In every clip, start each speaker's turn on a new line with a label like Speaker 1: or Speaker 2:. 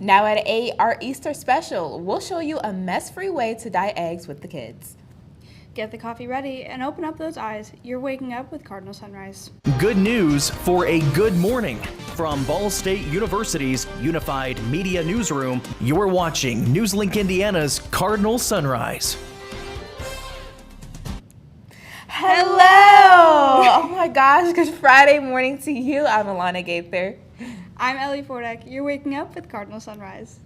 Speaker 1: Now at 8, our Easter special. We'll show you a mess-free way to dye eggs with the kids.
Speaker 2: Get the coffee ready and open up those eyes. You're waking up with Cardinal Sunrise.
Speaker 3: Good news for a good morning. From Ball State University's Unified Media Newsroom, you're watching NewsLink Indiana's Cardinal Sunrise.
Speaker 1: Hello! Oh my gosh, good Friday morning to you. I'm Alana Gaither.
Speaker 2: I'm Ellie Fordek. You're waking up with Cardinal Sunrise.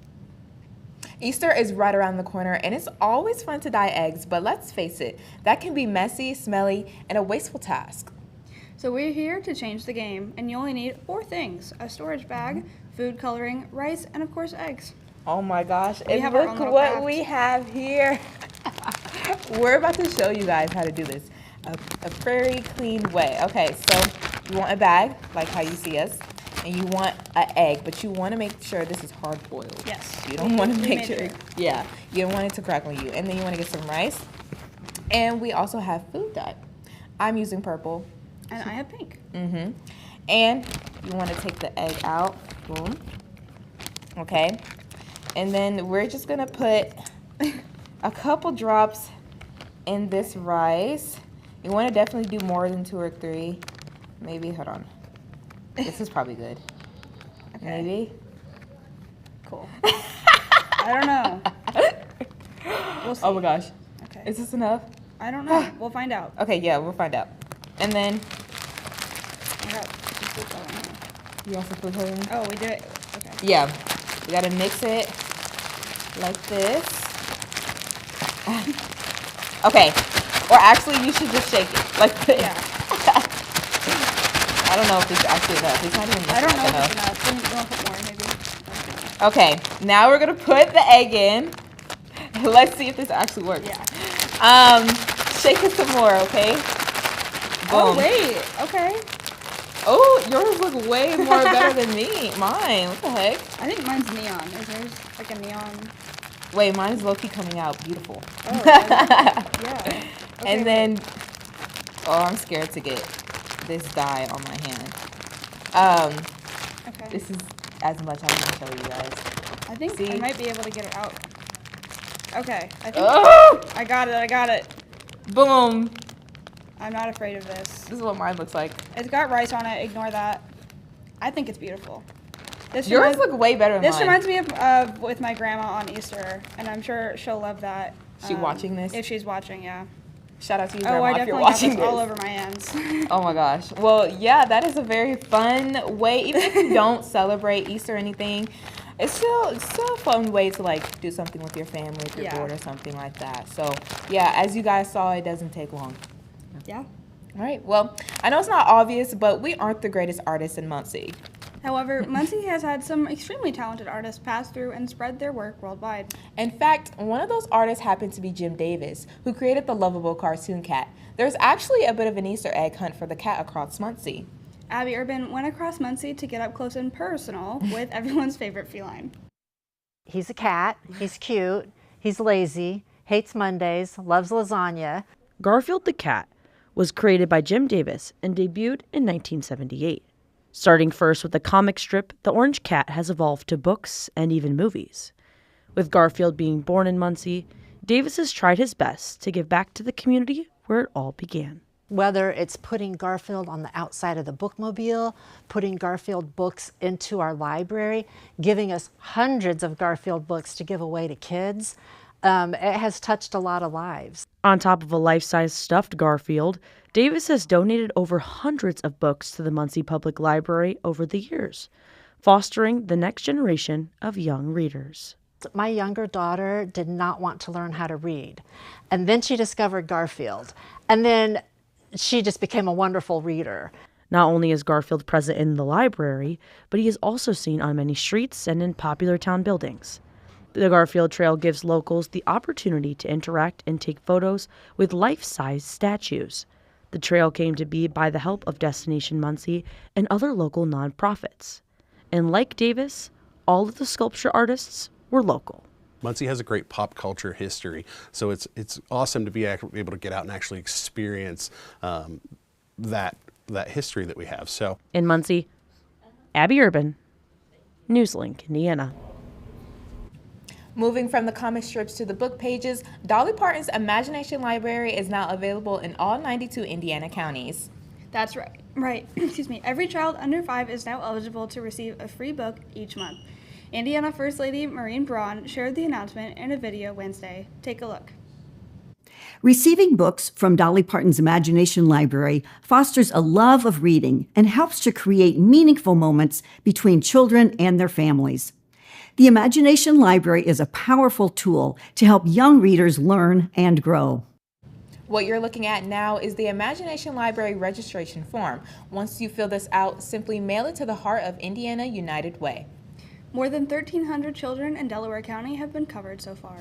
Speaker 1: Easter is right around the corner, and it's always fun to dye eggs, but let's face it, that can be messy, smelly, and a wasteful task.
Speaker 2: So we're here to change the game, and you only need 4 things: a storage bag, food coloring, rice, and of course eggs.
Speaker 1: Oh my gosh,
Speaker 2: We
Speaker 1: and
Speaker 2: have our
Speaker 1: look
Speaker 2: own little
Speaker 1: what
Speaker 2: craft.
Speaker 1: we have here. We're about to show you guys how to do this a very clean way. Okay, so you want a bag, like how you see us, and you want an egg, but you want to make sure this is hard boiled.
Speaker 2: Yes.
Speaker 1: You don't want to
Speaker 2: We
Speaker 1: make
Speaker 2: made
Speaker 1: sure,
Speaker 2: sure.
Speaker 1: yeah, you don't want it to crack on you. And then you want to get some rice. And we also have food dye. I'm using purple.
Speaker 2: And I have pink.
Speaker 1: And you want to take the egg out. Boom. Okay. And then we're just going to put a couple drops in this rice. You want to definitely do more than 2 or 3. Maybe, hold on. This is probably good.
Speaker 2: Okay.
Speaker 1: Maybe.
Speaker 2: Cool. I don't know. We'll see.
Speaker 1: Oh my gosh.
Speaker 2: Okay.
Speaker 1: Is this enough?
Speaker 2: I don't know. We'll find out.
Speaker 1: Okay, yeah, we'll find out. And then,
Speaker 2: I got some food coloring here.
Speaker 1: you also put her in?
Speaker 2: Oh, we did it. Okay.
Speaker 1: Yeah, you gotta mix it like this. Okay, or actually you should just shake it like this.
Speaker 2: Yeah.
Speaker 1: I don't know if it's actually enough. It's not even
Speaker 2: I don't know
Speaker 1: enough.
Speaker 2: if it's enough. You want to put more, maybe?
Speaker 1: Okay, now we're gonna put the egg in. Let's see if this actually works.
Speaker 2: Yeah.
Speaker 1: Shake it some more, okay?
Speaker 2: Oh,
Speaker 1: Boom.
Speaker 2: wait. Okay.
Speaker 1: Oh, yours look way more better than mine. What the heck?
Speaker 2: I think mine's neon. Is yours like a neon?
Speaker 1: Wait, mine's low-key coming out beautiful.
Speaker 2: Oh, yeah. Okay,
Speaker 1: And then, oh, I'm scared to get this dye on my hand.
Speaker 2: Okay.
Speaker 1: This is as much as I can show you guys.
Speaker 2: I think
Speaker 1: See?
Speaker 2: I might be able to get it out. Okay. I think
Speaker 1: Oh!
Speaker 2: I got it. I got it.
Speaker 1: Boom!
Speaker 2: I'm not afraid of this.
Speaker 1: This is what mine looks like.
Speaker 2: It's got rice on it. Ignore that. I think it's beautiful. This
Speaker 1: Yours look way better than
Speaker 2: This
Speaker 1: mine.
Speaker 2: reminds me of with my grandma on Easter, and I'm sure she'll love that.
Speaker 1: She watching this?
Speaker 2: If she's watching, yeah.
Speaker 1: Shout out to you,
Speaker 2: Oh,
Speaker 1: Grandma,
Speaker 2: I
Speaker 1: if you're
Speaker 2: definitely got
Speaker 1: watching
Speaker 2: this
Speaker 1: this.
Speaker 2: all over my hands.
Speaker 1: Oh my gosh. Well, yeah, that is a very fun way. Even if you don't celebrate Easter or anything, it's still a fun way to like do something with your family if you're
Speaker 2: Yeah.
Speaker 1: bored or something like that. So yeah, as you guys saw, it doesn't take long.
Speaker 2: Yeah.
Speaker 1: All right. Well, I know it's not obvious, but we aren't the greatest artists in Muncie.
Speaker 2: However, Muncie has had some extremely talented artists pass through and spread their work worldwide.
Speaker 1: In fact, one of those artists happened to be Jim Davis, who created the lovable cartoon cat. There's actually a bit of an Easter egg hunt for the cat across Muncie.
Speaker 2: Abby Urban went across Muncie to get up close and personal with everyone's favorite feline.
Speaker 4: He's a cat, he's cute, he's lazy, hates Mondays, loves lasagna.
Speaker 5: Garfield the Cat was created by Jim Davis and debuted in 1978. Starting first with the comic strip, the Orange Cat has evolved to books and even movies. With Garfield being born in Muncie, Davis has tried his best to give back to the community where it all began.
Speaker 4: Whether it's putting Garfield on the outside of the bookmobile, putting Garfield books into our library, giving us hundreds of Garfield books to give away to kids, it has touched a lot of lives.
Speaker 5: On top of a life-size stuffed Garfield, Davis has donated over hundreds of books to the Muncie Public Library over the years, fostering the next generation of young readers.
Speaker 4: My younger daughter did not want to learn how to read, and then she discovered Garfield, and then she just became a wonderful reader.
Speaker 5: Not only is Garfield present in the library, but he is also seen on many streets and in popular town buildings. The Garfield Trail gives locals the opportunity to interact and take photos with life-size statues. The trail came to be by the help of Destination Muncie and other local nonprofits. And like Davis, all of the sculpture artists were local.
Speaker 6: Muncie has a great pop culture history, so it's awesome to be able to get out and actually experience that history that we have. So
Speaker 5: In Muncie, Abby Urban, NewsLink, Indiana.
Speaker 1: Moving from the comic strips to the book pages, Dolly Parton's Imagination Library is now available in all 92 Indiana counties.
Speaker 2: That's right. Right. Excuse me. Every child under 5 is now eligible to receive a free book each month. Indiana First Lady Maureen Braun shared the announcement in a video Wednesday. Take a look.
Speaker 7: Receiving books from Dolly Parton's Imagination Library fosters a love of reading and helps to create meaningful moments between children and their families. The Imagination Library is a powerful tool to help young readers learn and grow.
Speaker 1: What you're looking at now is the Imagination Library registration form. Once you fill this out, simply mail it to the Heart of Indiana United Way.
Speaker 2: More than 1,300 children in Delaware County have been covered so far.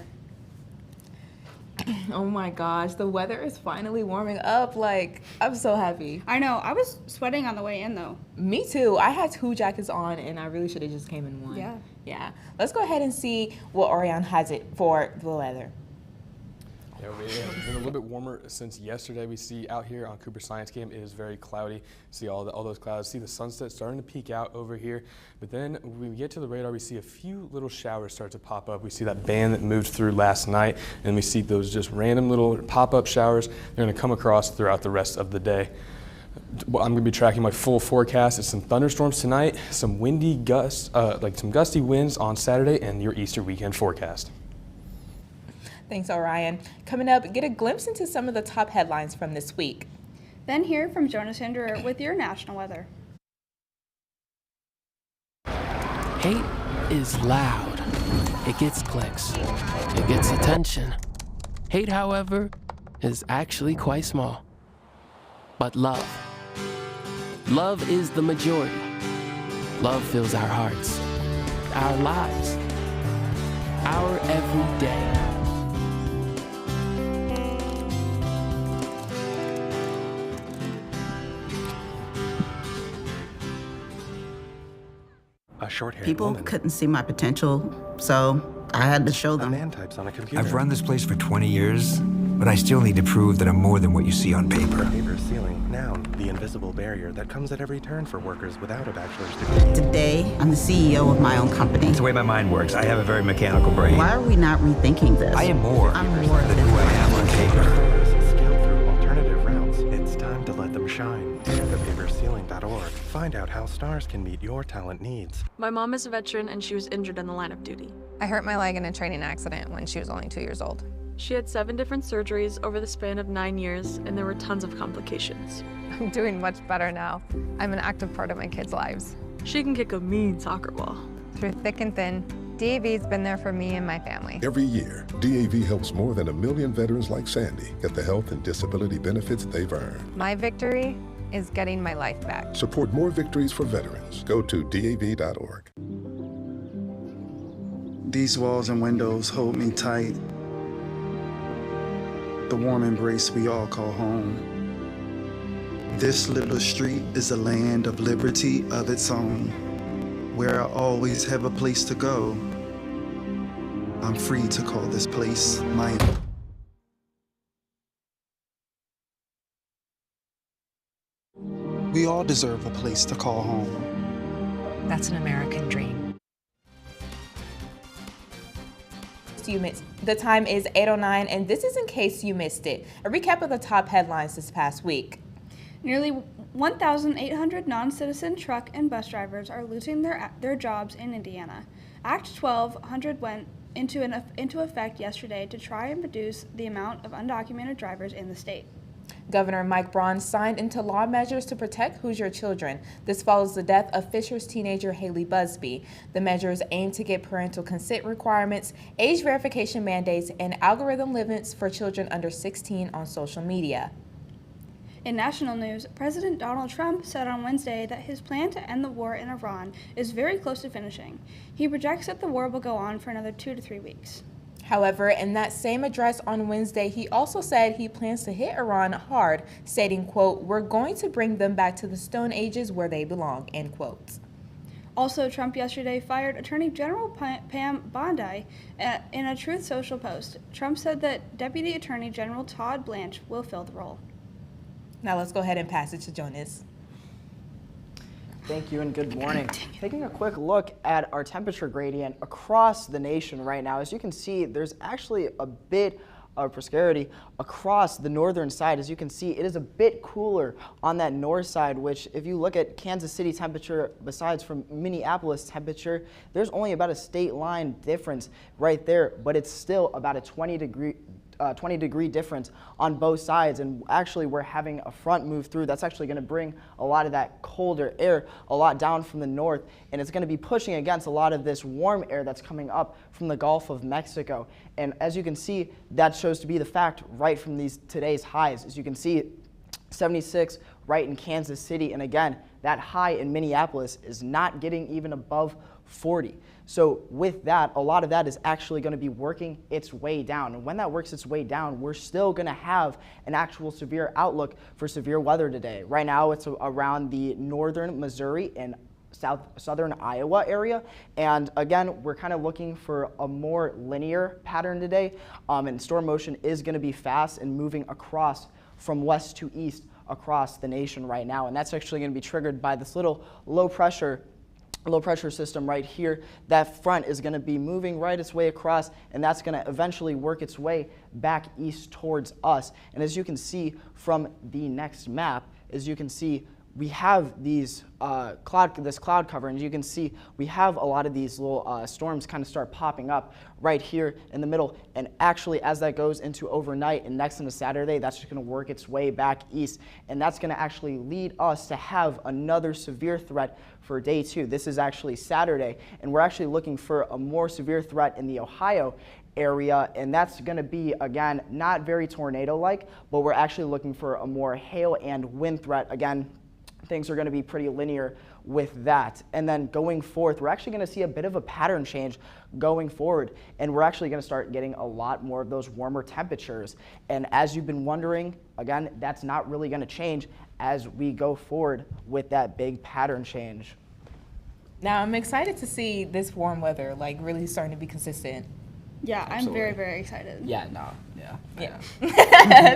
Speaker 1: Oh my gosh, the weather is finally warming up. Like, I'm so happy.
Speaker 2: I know. I was sweating on the way in, though.
Speaker 1: Me too. I had 2 jackets on, and I really should have just came in one.
Speaker 2: Yeah.
Speaker 1: Yeah. Let's go ahead and see what Orion has it for the weather.
Speaker 8: Yeah, it's been a little bit warmer since yesterday. We see out here on Cooper Science Camp, it is very cloudy. See all those clouds. See the sunset starting to peek out over here. But then when we get to the radar, we see a few little showers start to pop up. We see that band that moved through last night, and we see those just random little pop-up showers. They're going to come across throughout the rest of the day. Well, I'm going to be tracking my full forecast. It's some thunderstorms tonight, some windy gusts, like some gusty winds on Saturday, and your Easter weekend forecast.
Speaker 1: Thanks, Orion. Coming up, get a glimpse into some of the top headlines from this week.
Speaker 2: Then hear from Jonas Hinderer with your national weather.
Speaker 9: Hate is loud. It gets clicks. It gets attention. Hate, however, is actually quite small. But love is the majority. Love fills our hearts, our lives, our everyday.
Speaker 10: A short-haired
Speaker 11: People
Speaker 10: woman.
Speaker 11: couldn't see my potential, so I had to show them.
Speaker 10: A man types on a computer.
Speaker 12: I've run this place for 20 years, but I still need to prove that I'm more than what you see on paper.
Speaker 10: Paper ceiling, noun, the invisible barrier that comes at every turn for workers without a bachelor's degree.
Speaker 11: Today, I'm the CEO of my own company.
Speaker 12: It's the way my mind works. I have a very mechanical brain.
Speaker 11: Why are we not rethinking this?
Speaker 12: I am more
Speaker 11: I'm more
Speaker 12: than who I am on paper.
Speaker 10: Scale through alternative routes. It's time to let them shine. Thepaperceiling.org. Find out how stars can meet your talent needs.
Speaker 13: My mom is a veteran and she was injured in the line of duty.
Speaker 14: I hurt my leg in a training accident when she was only 2 years old.
Speaker 13: She had 7 different surgeries over the span of 9 years, and there were tons of complications.
Speaker 14: I'm doing much better now. I'm an active part of my kids' lives.
Speaker 13: She can kick a mean soccer ball.
Speaker 14: Through thick and thin, DAV's been there for me and my family.
Speaker 15: Every year, DAV helps more than 1 million veterans like Sandy get the health and disability benefits they've earned.
Speaker 14: My victory is getting my life back.
Speaker 15: Support more victories for veterans. Go to DAV.org.
Speaker 16: These walls and windows hold me tight. The warm embrace we all call home. This little street is a land of liberty of its own, where I always have a place to go. I'm free to call this place my own. We all deserve a place to call home.
Speaker 4: That's an American dream.
Speaker 1: The time is 8:09, and this is in case you missed it. A recap of the top headlines this past week.
Speaker 2: Nearly 1,800 non-citizen truck and bus drivers are losing their jobs in Indiana. Act 1200 went into effect yesterday to try and reduce the amount of undocumented drivers in the state.
Speaker 1: Governor Mike Braun signed into law measures to protect Hoosier children. This follows the death of Fisher's teenager Haley Busby. The measures aim to get parental consent requirements, age verification mandates, and algorithm limits for children under 16 on social media.
Speaker 2: In national news, President Donald Trump said on Wednesday that his plan to end the war in Iran is very close to finishing. He projects that the war will go on for another 2 to 3 weeks.
Speaker 1: However, in that same address on Wednesday, he also said he plans to hit Iran hard, stating, quote, "We're going to bring them back to the Stone Ages where they belong," end quote.
Speaker 2: Also, Trump yesterday fired Attorney General Pam Bondi in a Truth Social post. Trump said that Deputy Attorney General Todd Blanche will fill the role.
Speaker 1: Now let's go ahead and pass it to Jonas.
Speaker 17: Thank you and good morning. Taking a quick look at our temperature gradient across the nation right now, as you can see, there's actually a bit of prosperity across the northern side. As you can see, it is a bit cooler on that north side, which if you look at Kansas City temperature, besides from Minneapolis temperature, there's only about a state line difference right there, but it's still about a 20 degree difference on both sides. And actually we're having a front move through that's actually going to bring a lot of that colder air a lot down from the north, and it's going to be pushing against a lot of this warm air that's coming up from the Gulf of Mexico. And as you can see, that shows to be the fact right from today's highs. As you can see, 76 right in Kansas City, and again, that high in Minneapolis is not getting even above 40. So with that, a lot of that is actually going to be working its way down. And when that works its way down, we're still going to have an actual severe outlook for severe weather today. Right now, it's around the northern Missouri and southern Iowa area. And again, we're kind of looking for a more linear pattern today. And storm motion is going to be fast and moving across from west to east across the nation right now. And that's actually going to be triggered by this little low pressure system right here. That front is going to be moving right its way across, and that's going to eventually work its way back east towards us. And as you can see from the next map, as you can see, we have these this cloud cover, and as you can see, we have a lot of these little storms kind of start popping up right here in the middle. And actually, as that goes into overnight and next into Saturday, that's just going to work its way back east, and that's going to actually lead us to have another severe threat for day 2. This is actually Saturday, and we're actually looking for a more severe threat in the Ohio area, and that's going to be, again, not very tornado-like, but we're actually looking for a more hail and wind threat. Again, things are going to be pretty linear with that. And then going forth, we're actually going to see a bit of a pattern change going forward, and we're actually going to start getting a lot more of those warmer temperatures. And as you've been wondering, again, that's not really going to change as we go forward with that big pattern change.
Speaker 1: Now, I'm excited to see this warm weather like really starting to be consistent.
Speaker 2: Yeah,
Speaker 17: Absolutely.
Speaker 2: I'm very, very excited.
Speaker 17: Yeah, no, yeah.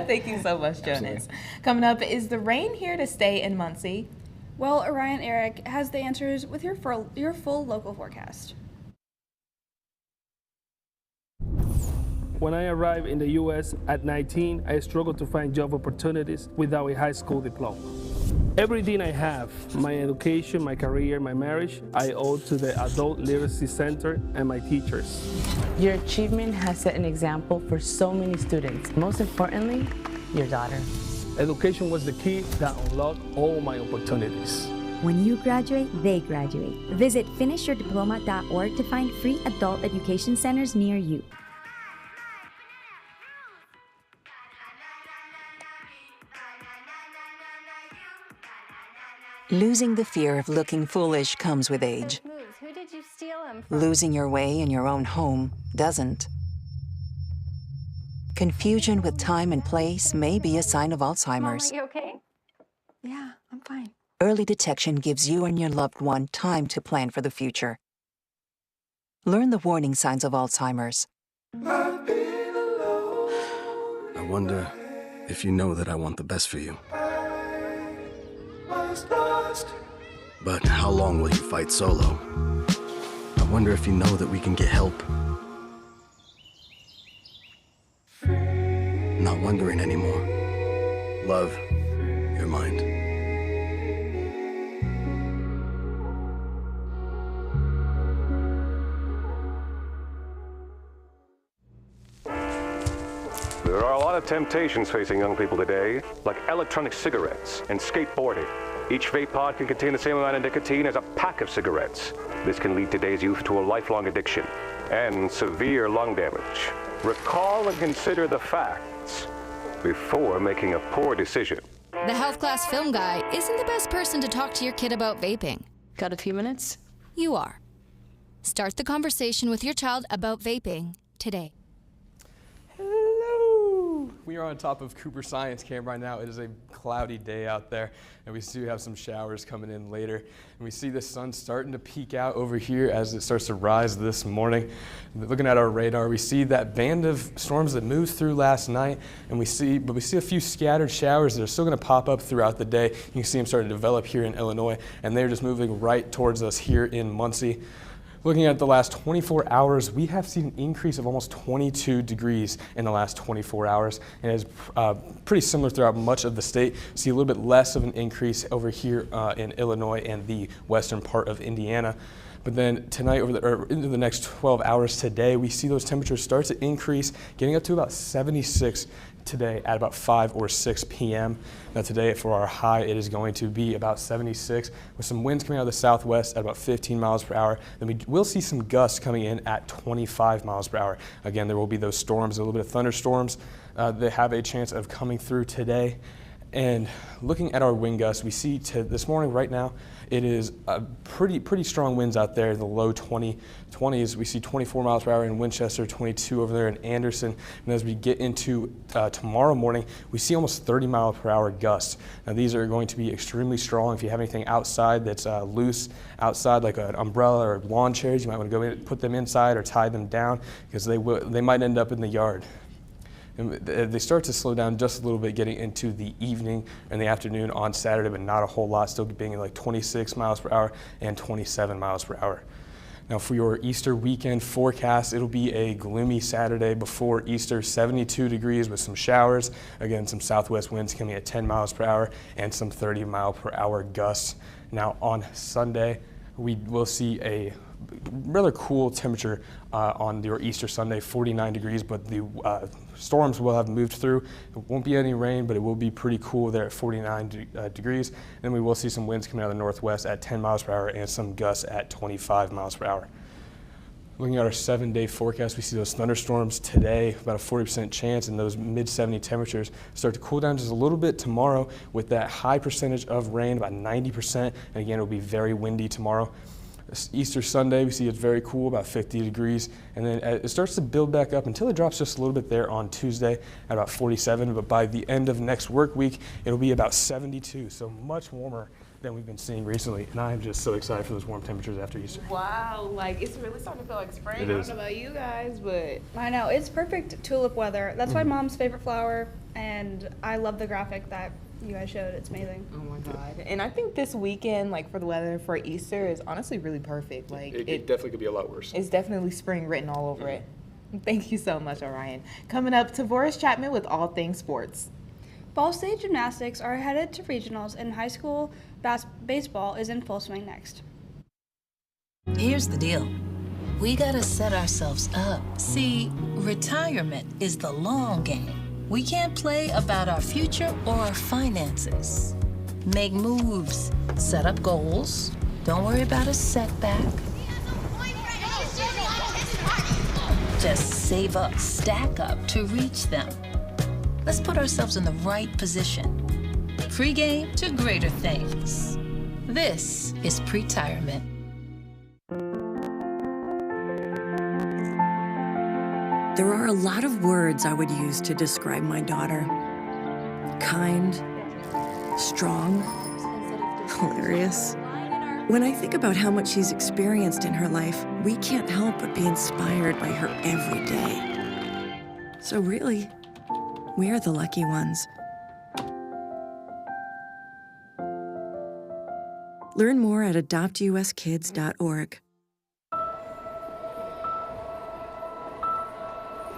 Speaker 1: Thank you so much, Jonas. Coming up, is the rain here to stay in Muncie?
Speaker 2: Well, Orion Eric has the answers with your full local forecast.
Speaker 18: When I arrived in the U.S. at 19, I struggled to find job opportunities without a high school diploma. Everything I have, my education, my career, my marriage, I owe to the Adult Literacy Center and my teachers.
Speaker 19: Your achievement has set an example for so many students. Most importantly, your daughter.
Speaker 18: Education was the key that unlocked all my opportunities.
Speaker 20: When you graduate, they graduate. Visit finishyourdiploma.org to find free adult education centers near you.
Speaker 21: Losing the fear of looking foolish comes with age.
Speaker 22: Who did you steal him from?
Speaker 21: Losing your way in your own home doesn't. Confusion with time and place may be a sign of Alzheimer's.
Speaker 22: Mom, are you okay? Yeah, I'm fine.
Speaker 21: Early detection gives you and your loved one time to plan for the future. Learn the warning signs of Alzheimer's.
Speaker 23: I wonder if you know that I want the best for you. But how long will you fight solo? I wonder if you know that we can get help. Not wondering anymore. Love, your mind.
Speaker 24: There are a lot of temptations facing young people today, like electronic cigarettes and skateboarding. Each vape pod can contain the same amount of nicotine as a pack of cigarettes. This can lead today's youth to a lifelong addiction and severe lung damage. Recall and consider the facts before making a poor decision.
Speaker 25: The health class film guy isn't the best person to talk to your kid about vaping.
Speaker 19: Got a few minutes?
Speaker 25: You are. Start the conversation with your child about vaping today.
Speaker 1: Hello.
Speaker 3: We are on top of Cooper Science Camp right now. It is a cloudy day out there, and we do have some showers coming in later. And we see the sun starting to peek out over here as it starts to rise this morning. Looking at our radar, we see that band of storms that moved through last night, and we see a few scattered showers that are still going to pop up throughout the day. You can see them starting to develop here in Illinois, and they're just moving right towards us here in Muncie. Looking at the last 24 hours, we have seen an increase of almost 22 degrees in the last 24 hours, and it's pretty similar throughout much of the state. See a little bit less of an increase over here in Illinois and the western part of Indiana. But then tonight, into the next 12 hours today, we see those temperatures start to increase, getting up to about 76 today at about 5 or 6 p.m. Now today for our high, it is going to be about 76 with some winds coming out of the southwest at about 15 miles per hour. Then we will see some gusts coming in at 25 miles per hour. Again, there will be those storms, a little bit of thunderstorms that have a chance of coming through today. And looking at our wind gusts, we see this morning right now, it is pretty strong winds out there in the low 20s. We see 24 miles per hour in Winchester, 22 over there in Anderson. And as we get into tomorrow morning, we see almost 30 mile per hour gusts. Now these are going to be extremely strong. If you have anything outside that's loose outside, like an umbrella or lawn chairs, you might want to go in and put them inside or tie them down because they might end up in the yard. And they start to slow down just a little bit getting into the evening and the afternoon on Saturday, but not a whole lot, still being like 26 miles per hour and 27 miles per hour. Now for your Easter weekend forecast, it'll be a gloomy Saturday before Easter, 72 degrees with some showers. Again, some southwest winds coming at 10 miles per hour and some 30 mile per hour gusts. Now on Sunday, we will see a rather cool temperature on your Easter Sunday, 49 degrees, but the storms will have moved through. It won't be any rain, but it will be pretty cool there at 49 degrees. And we will see some winds coming out of the northwest at 10 miles per hour and some gusts at 25 miles per hour. Looking at our 7-day forecast, we see those thunderstorms today, about a 40% chance, and those mid-70 temperatures start to cool down just a little bit tomorrow with that high percentage of rain, about 90%. And again, it'll be very windy tomorrow. Easter Sunday, we see it's very cool, about 50 degrees, and then it starts to build back up until it drops just a little bit there on Tuesday at about 47, but by the end of next work week, it'll be about 72, so much warmer than we've been seeing recently, and I'm just so excited for those warm temperatures after Easter.
Speaker 1: Wow, like it's really starting to feel like spring. I don't know about you guys, but
Speaker 2: I know, it's perfect tulip weather. That's my mom's favorite flower, and I love the graphic that you guys showed. It's amazing.
Speaker 1: Oh my God. And I think this weekend, like for the weather for Easter, is honestly really perfect. Like
Speaker 3: it definitely could be a lot worse.
Speaker 1: It's definitely spring written all over it. Thank you so much, Orion. Coming up, Tavoris Chapman with All Things Sports.
Speaker 2: Ball State Gymnastics are headed to regionals, and high school baseball is in full swing next.
Speaker 5: Here's the deal. We gotta set ourselves up. See, retirement is the long game. We can't play about our future or our finances. Make moves, set up goals. Don't worry about a setback. Just save up, stack up to reach them. Let's put ourselves in the right position. Pre-game to greater things. This is pre-tirement.
Speaker 6: There are a lot of words I would use to describe my daughter. Kind, strong, hilarious. When I think about how much she's experienced in her life, we can't help but be inspired by her every day. So really, we are the lucky ones. Learn more at adoptuskids.org.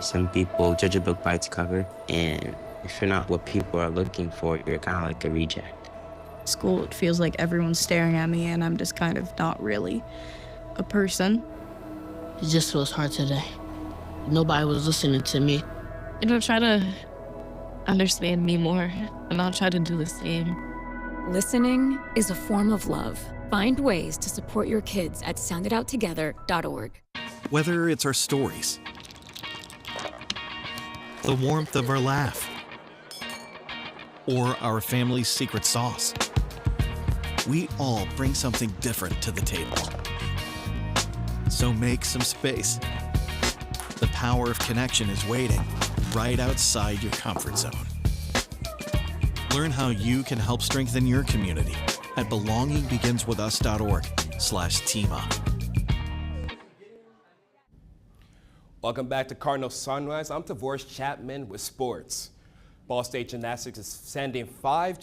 Speaker 7: Some people judge a book by its cover, and if you're not what people are looking for, you're kind of like a reject.
Speaker 8: School, it feels like everyone's staring at me and I'm just kind of not really a person.
Speaker 26: It just feels hard today. Nobody was listening to me.
Speaker 13: Try to understand me more, and I'll try to do the same.
Speaker 27: Listening is a form of love. Find ways to support your kids at sounditouttogether.org.
Speaker 28: Whether it's our stories, the warmth of our laugh, or our family's secret sauce, we all bring something different to the table. So make some space. The power of connection is waiting right outside your comfort zone. Learn how you can help strengthen your community at belongingbeginswithus.org/teamup.
Speaker 4: Welcome back to Cardinal Sunrise. I'm Tavoris Chapman with sports. Ball State Gymnastics is sending 5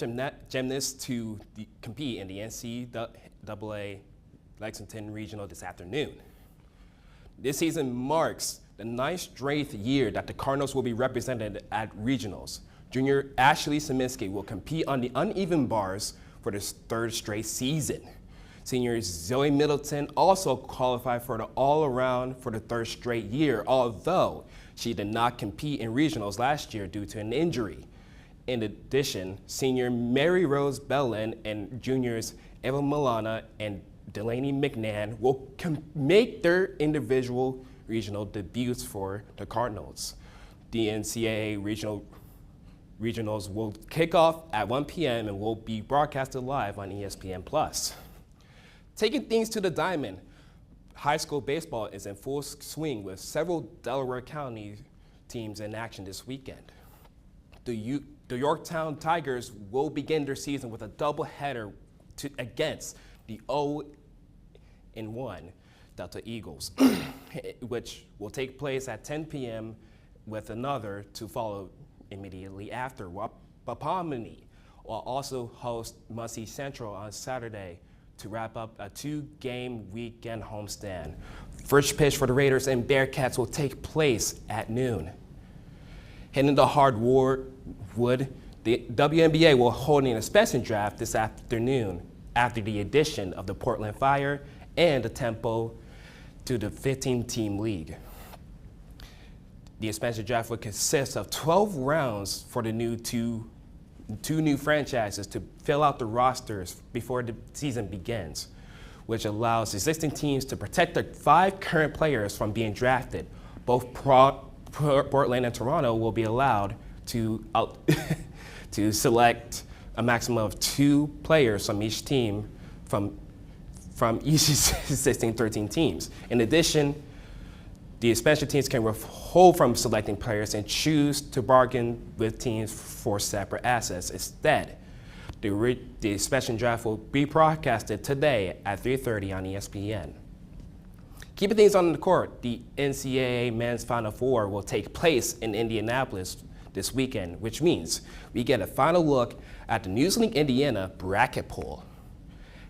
Speaker 4: gymnasts to compete in the NCAA Lexington Regional this afternoon. This season marks the 9th straight year that the Cardinals will be represented at regionals. Junior Ashley Saminsky will compete on the uneven bars for the 3rd straight season. Senior Zoe Middleton also qualified for the all-around for the 3rd straight year, although she did not compete in regionals last year due to an injury. In addition, senior Mary Rose Bellin and juniors Eva Milana and Delaney McNann will make their individual regional debuts for the Cardinals. The NCAA regionals will kick off at 1 p.m. and will be broadcasted live on ESPN+. Taking things to the diamond, high school baseball is in full swing with several Delaware County teams in action this weekend. The Yorktown Tigers will begin their season with a doubleheader against the 0-1 Delta Eagles, which will take place at 10 p.m. with another to follow immediately after. Wapomani will also host Muncie Central on Saturday to wrap up a 2-game weekend homestand. First pitch for the Raiders and Bearcats will take place at noon. Heading to hardwood, the WNBA will hold an expansion draft this afternoon after the addition of the Portland Fire and the Tempo to the 15-team league. The expansion draft will consist of 12 rounds for the two new franchises to fill out the rosters before the season begins, which allows existing teams to protect their 5 current players from being drafted. Both Portland and Toronto will be allowed to select a maximum of 2 players from each team from each existing 13 teams. In addition, the expansion teams can withhold from selecting players and choose to bargain with teams for separate assets. Instead, the expansion draft will be broadcasted today at 3:30 on ESPN. Keeping things on the court, the NCAA Men's Final Four will take place in Indianapolis this weekend, which means we get a final look at the NewsLink Indiana bracket pool.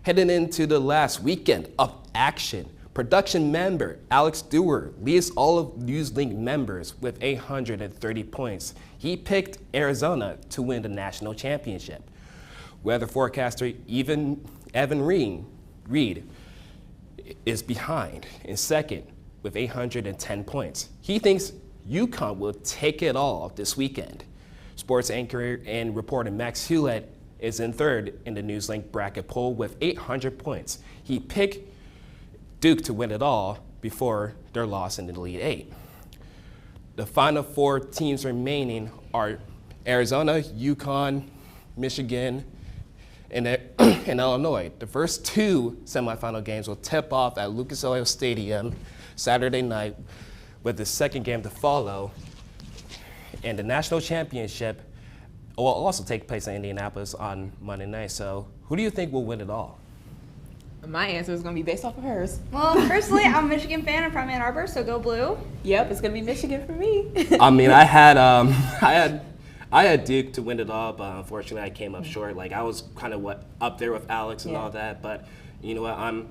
Speaker 4: Heading into the last weekend of action, production member Alex Stewart leads all of NewsLink members with 830 points. He picked Arizona to win the national championship. Weather forecaster Evan Reed is behind in second with 810 points. He thinks UConn will take it all this weekend. Sports anchor and reporter Max Hewlett is in third in the NewsLink bracket poll with 800 points. He picked Duke to win it all before their loss in the Elite Eight. The final 4 teams remaining are Arizona, UConn, Michigan, and Illinois. The first 2 semifinal games will tip off at Lucas Oil Stadium Saturday night, with the second game to follow. And the national championship will also take place in Indianapolis on Monday night. So who do you think will win it all?
Speaker 1: My answer is going to be based off of hers.
Speaker 2: Well, personally, I'm a Michigan fan. I'm from Ann Arbor, so go blue.
Speaker 1: Yep, it's going to be Michigan for me.
Speaker 4: I mean, I had Duke to win it all, but unfortunately I came up short. Like, I was kind of up there with Alex and all that, but you know what? I'm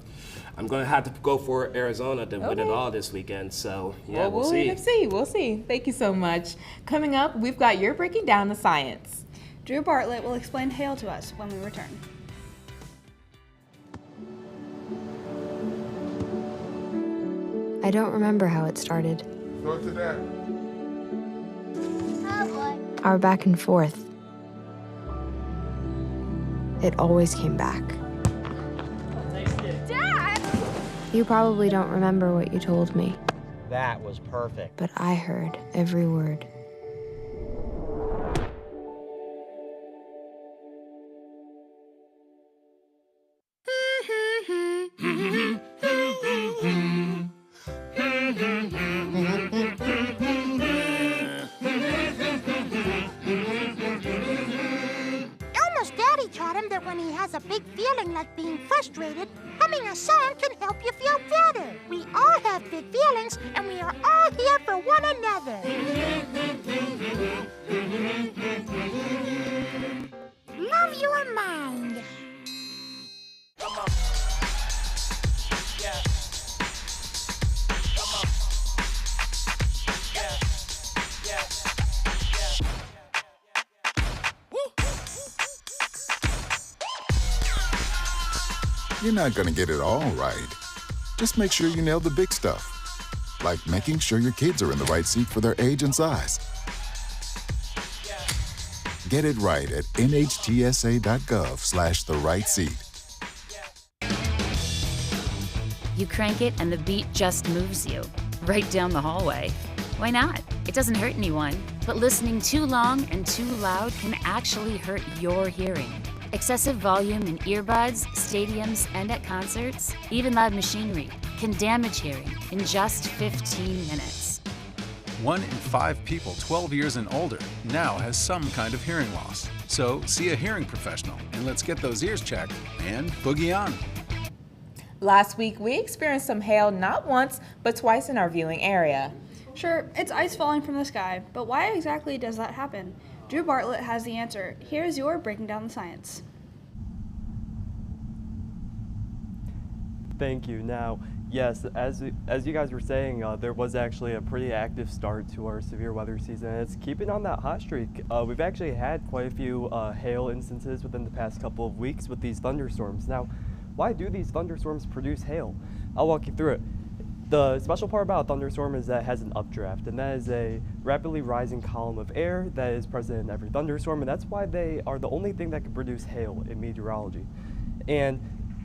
Speaker 4: going to have to go for Arizona to win it all this weekend. So yeah, we'll see.
Speaker 1: We'll see. Thank you so much. Coming up, we've got You're Breaking Down the Science.
Speaker 2: Drew Bartlett will explain hail to us when we return.
Speaker 9: I don't remember how it started.
Speaker 10: Go to that.
Speaker 9: Our back and forth. It always came back.
Speaker 10: Dad!
Speaker 9: You probably don't remember what you told me,
Speaker 11: That was perfect.
Speaker 9: but I heard every word.
Speaker 10: him that when he has a big feeling like being frustrated, humming a song can help you feel better. We all have big feelings, and we are all here for one another. Love your mind. Come on. Yeah. Come on. Yeah. Yeah. Yeah.
Speaker 12: You're not gonna get it all right. Just make sure you nail the big stuff, like making sure your kids are in the right seat for their age and size. Get it right at nhtsa.gov/the-right-seat.
Speaker 14: You crank it and the beat just moves you right down the hallway. Why not? It doesn't hurt anyone. But listening too long and too loud can actually hurt your hearing. Excessive volume in earbuds, stadiums, and at concerts, even loud machinery, can damage hearing in just 15 minutes.
Speaker 15: 1 in 5 people 12 years and older now has some kind of hearing loss. So see a hearing professional and let's get those ears checked and boogie on.
Speaker 1: Last week, we experienced some hail not once, but twice in our viewing area.
Speaker 2: Sure, it's ice falling from the sky, but why exactly does that happen? Drew Bartlett has the answer. Here's your Breaking Down the Science.
Speaker 16: Thank you. Now, yes, as you guys were saying, there was actually a pretty active start to our severe weather season. And it's keeping on that hot streak. We've actually had quite a few hail instances within the past couple of weeks with these thunderstorms. Now, why do these thunderstorms produce hail? I'll walk you through it. The special part about a thunderstorm is that it has an updraft, and that is a rapidly rising column of air that is present in every thunderstorm, and that's why they are the only thing that can produce hail in meteorology. And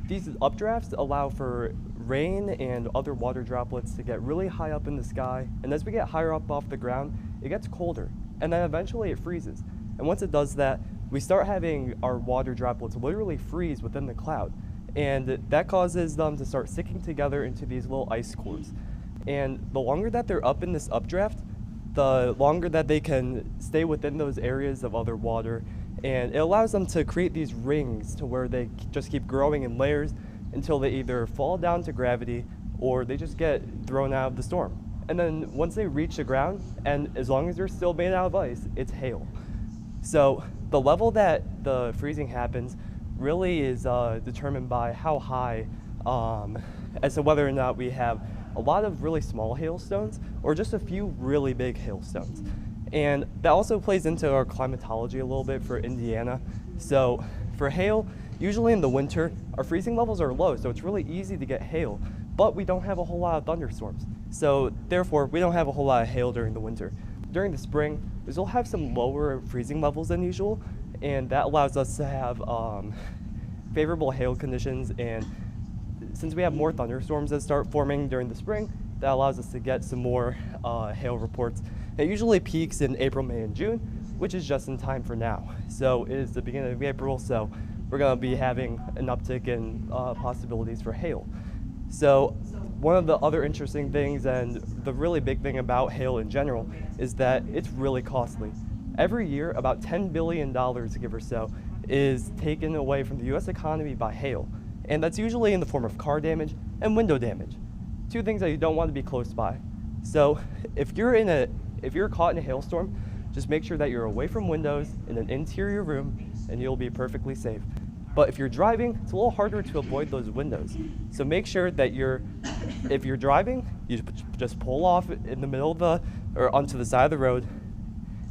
Speaker 16: these updrafts allow for rain and other water droplets to get really high up in the sky, and as we get higher up off the ground, it gets colder, and then eventually it freezes. And once it does that, we start having our water droplets literally freeze within the cloud. And that causes them to start sticking together into these little ice cores. And the longer that they're up in this updraft, the longer that they can stay within those areas of other water. And it allows them to create these rings to where they just keep growing in layers until they either fall down to gravity or they just get thrown out of the storm. And then once they reach the ground, and as long as they're still made out of ice, it's hail. So the level that the freezing happens really is determined by how high, as to whether or not we have a lot of really small hailstones or just a few really big hailstones. And that also plays into our climatology a little bit for Indiana. So for hail, usually in the winter, our freezing levels are low, so it's really easy to get hail, but we don't have a whole lot of thunderstorms. So therefore, we don't have a whole lot of hail during the winter. During the spring, we'll have some lower freezing levels than usual, and that allows us to have favorable hail conditions. And since we have more thunderstorms that start forming during the spring, that allows us to get some more hail reports. It usually peaks in April, May, and June, which is just in time for now. So it is the beginning of April, so we're going to be having an uptick in possibilities for hail. So one of the other interesting things, and the really big thing about hail in general, is that it's really costly. Every year, about $10 billion, give or so, is taken away from the U.S. economy by hail. And that's usually in the form of car damage and window damage, two things that you don't want to be close by. So if you're caught in a hailstorm, just make sure that you're away from windows in an interior room and you'll be perfectly safe. But if you're driving, it's a little harder to avoid those windows. So make sure that if you're driving, you just pull off in the middle of or onto the side of the road,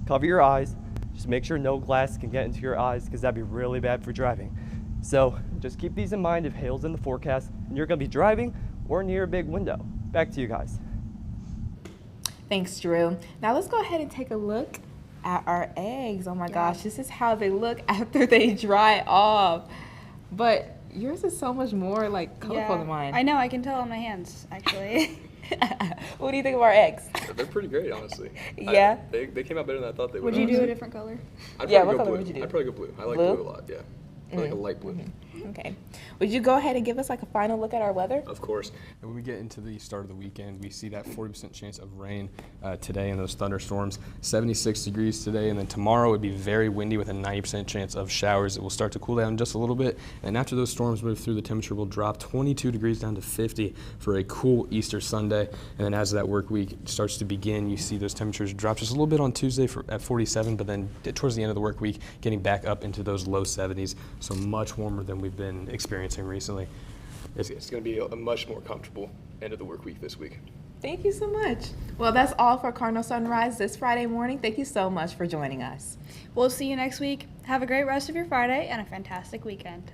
Speaker 16: cover your eyes, just make sure no glass can get into your eyes because that'd be really bad for driving. So just keep these in mind if hail's in the forecast and you're gonna be driving or near a big window. Back to you guys.
Speaker 1: Thanks, Drew. Now let's go ahead and take a look at our eggs. Oh my gosh, this is how they look after they dry off. But yours is so much more like colorful than mine.
Speaker 2: I know, I can tell on my hands, actually.
Speaker 1: What do you think of our eggs?
Speaker 3: They're pretty great, honestly.
Speaker 1: Yeah?
Speaker 3: They came out better than I thought they would.
Speaker 2: Would you do a different color?
Speaker 3: I'd
Speaker 1: what color
Speaker 3: blue.
Speaker 1: would you do?
Speaker 3: I'd probably go blue. I like
Speaker 1: blue
Speaker 3: blue a lot, yeah. like a light blue.
Speaker 1: Okay. Would you go ahead and give us like a final look at our weather?
Speaker 3: Of course. And when we get into the start of the weekend, we see that 40% chance of rain today and those thunderstorms. 76 degrees today, and then tomorrow would be very windy with a 90% chance of showers. It will start to cool down just a little bit, and after those storms move through, the temperature will drop 22 degrees down to 50 for a cool Easter Sunday. And then as that work week starts to begin, you see those temperatures drop just a little bit on Tuesday at 47, but then towards the end of the work week, getting back up into those low 70s, so much warmer than we've been experiencing recently. It's going to be a much more comfortable end of the work week this week.
Speaker 1: Thank you so much. Well, that's all for Cardinal Sunrise this Friday morning. Thank you so much for joining us.
Speaker 2: We'll see you next week. Have a great rest of your Friday and a fantastic weekend.